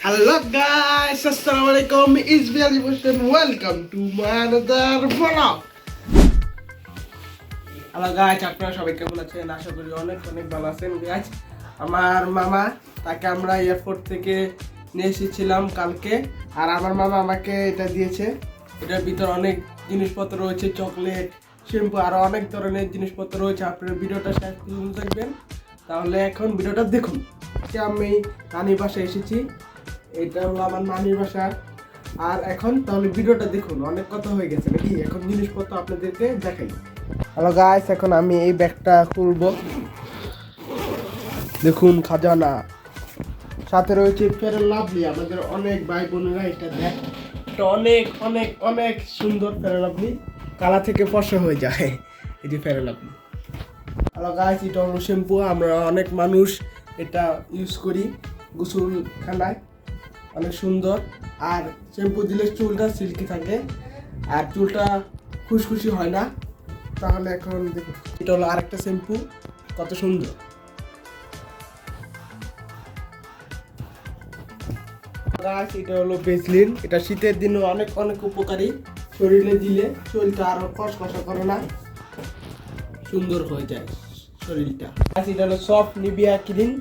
Hello guys, Assalamualaikum. It's very and welcome to my another vlog. Hello guys, আপনারা সবাই কেমন আছেন? আশা করি অনেক ভালো আছেন guys. আমার মামা তাকে আমরা এয়ারপোর্ট থেকে নিয়ে এসেছিলাম কালকে, আর আমার মামা আমাকে এটা দিয়েছে। এটার ভিতর অনেক জিনিসপত্র রয়েছে, চকলেট, শ্যাম্পু আর অনেক ধরনের জিনিসপত্র রয়েছে। আপনারা ভিডিওটা শেষ পর্যন্ত দেখবেন, তাহলে এখন ভিডিওটা দেখুন। আমি নানির বাসায় এসেছি, এটা হলো আমার নানির বাসা। আর এখন তাহলে ভিডিওটা দেখুন, অনেক কথা হয়ে গেছে নাকি, এখন জিনিসপত্র আপনাদেরকে দেখাই। হ্যালো গাইস, এখন আমি এই ব্যাগটা খুলবো। দেখুন খাজানা, সাথে রয়েছে ফেয়ার অ্যান্ড লাভলি। আমাদের অনেক ভাই বোনেরা এটা দেখ, এটা অনেক অনেক অনেক সুন্দর ফেয়ার অ্যান্ড লাভলি, কালা থেকে ফর্সা হয়ে যায় এই যে fair and lovely. Hello guys, এটা হলো শ্যাম্পু। আমরা অনেক মানুষ এটা ইউজ করি গোসলখানায়, অনেক সুন্দর। আর শ্যাম্পু দিলে চুলটা সিল্কি থাকে আর চুলটা খুশখুশি হয় না। তাহলে এখন দেখুন, এটা হলো আরেকটা শ্যাম্পু, কত সুন্দর। এটা হলো ভেসলিন, এটা শীতের দিনে অনেক অনেক উপকারী। শরীরে দিলে শরীরটা আরো কষকষা করে না, সুন্দর হয়ে যায় শরীরটা। এটা হলো সফট নিভিয়া ক্রিম,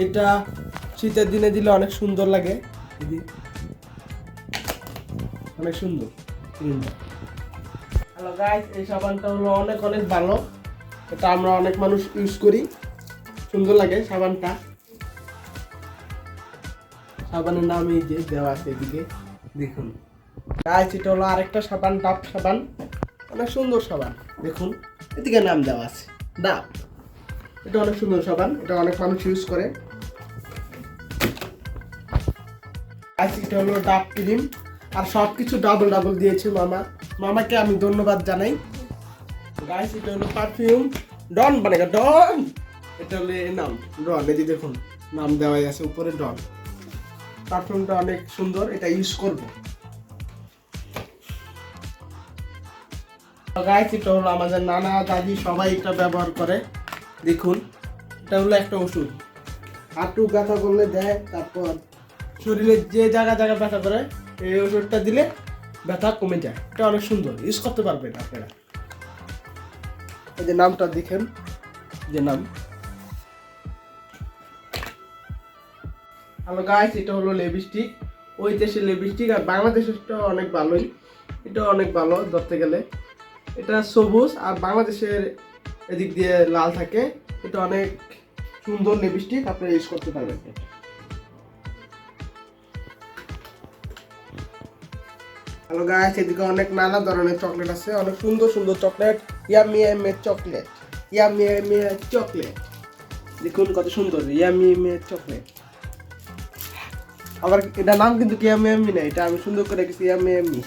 এটা শীতের দিনে দিলে অনেক সুন্দর লাগে, অনেক সুন্দর ক্রিমটা। হ্যালো গাইস, এই সাবানটা হলো অনেক অনেক ভালো, এটা আমরা অনেক মানুষ ইউজ করি, সুন্দর লাগে সাবানটা। সাবানের নাম এই যে দেওয়া আছে এদিকে দেখুন গাইস। এটা হলো আরেকটা সাবান, ডাব সাবান, অনেক সুন্দর সাবান, দেখুন এদিকে নাম দেওয়া আছে ডাব। এটা অনেক সুন্দর সাবান, এটা অনেক মানুষ ইউজ করে। এটা হলো ডাব ক্রিম, আর সব কিছু ডাবল ডাবল দিয়েছে মামাকে আমি ধন্যবাদ জানাই গাইস। এটা হলো পারফিউম ডন বানেগা ডন, এটা হলো নাম ডন, এই যে দেখুন নাম দেওয়া আছে উপরে ডন। পারফিউমটা অনেক সুন্দর, এটা ইউজ করব গাইস। এটা হলো আমাদের নানা দাদি সবাই এটা ব্যবহার করে, দেখুন এটা হলো একটা ওষুধ, হাঁটু ব্যথা করলে দেয়, তারপর শরীরে যে জায়গা ব্যথা করে এই ওষুধটা দিলে ব্যথা কমে যায়। এটা অনেক সুন্দর, ইউজ করতে পারবেন আপনারা। এই যে নামটা দেখেন, যে নাম। হ্যালো গাইস, এটা হলো লিপস্টিক, ওই দেশের লিপস্টিক আর বাংলাদেশেরটা অনেক ভালোই, এটা অনেক ভালো ধরতে গেলে। এটা সবুজ আর বাংলাদেশের এদিক দিয়ে লাল থাকে। এটা অনেক সুন্দর লিপস্টিক, আপনারা ইউজ করতে পারবেন। হ্যালো গাইস, এদিকে অনেক নানা ধরনের চকলেট আছে, অনেক সুন্দর সুন্দর চকলেট, ইয়ামি এর চকলেট, ইয়ামি এর চকলেট, দেখুন কত সুন্দর ইয়ামি এর চকলেট। আবার এটা নাম কিন্তু ইয়ামি না, এটা আমি সুন্দর করে রেখেছি ইয়ামি।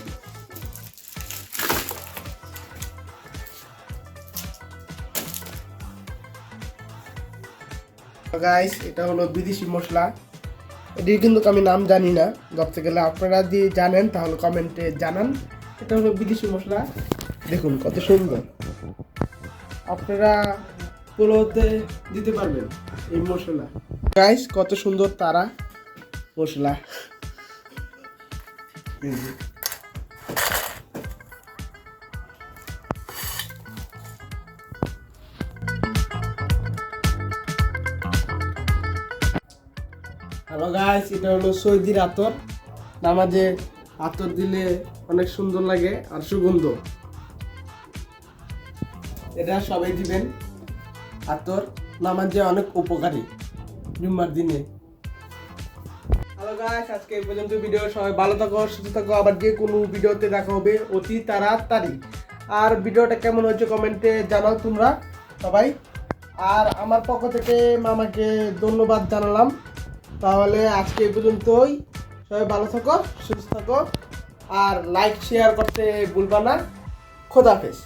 গাইস, এটা হলো বিদেশি মশলা, এটি কিন্তু আমি নাম জানি না, ধরতে গেলে আপনারা যদি জানেন তাহলে কমেন্টে জানান। এটা হলো বিদেশি মশলা, দেখুন কত সুন্দর, আপনারা পোলোতে দিতে পারবেন এই মশলা। গাইস, কত সুন্দর তারা মশলা। হ্যালো গাইস, এটা হলো সৌদির আতর, নামাজে আতর দিলে অনেক সুন্দর লাগে আর সুগন্ধ, এটা সবাই দিবেন। আতর নামাজে অনেক উপকারী জুম্মার দিনে। হ্যালো গাইস, আজকে এই পর্যন্ত ভিডিও। সবাই ভালো থাকো, সুস্থ থাকো, আবার যে কোনো ভিডিওতে দেখা হবে অতি তাড়াতাড়ি। আর ভিডিওটা কেমন হয়েছে কমেন্টে জানাও তোমরা সবাই। আর আমার পক্ষ থেকে মামাকে ধন্যবাদ জানালাম। তাহলে আজকে এই পর্যন্তই, সবাই ভালো থাকো, সুস্থ থাকো, আর লাইক শেয়ার করতে ভুলবা না। খোদা হাফেজ।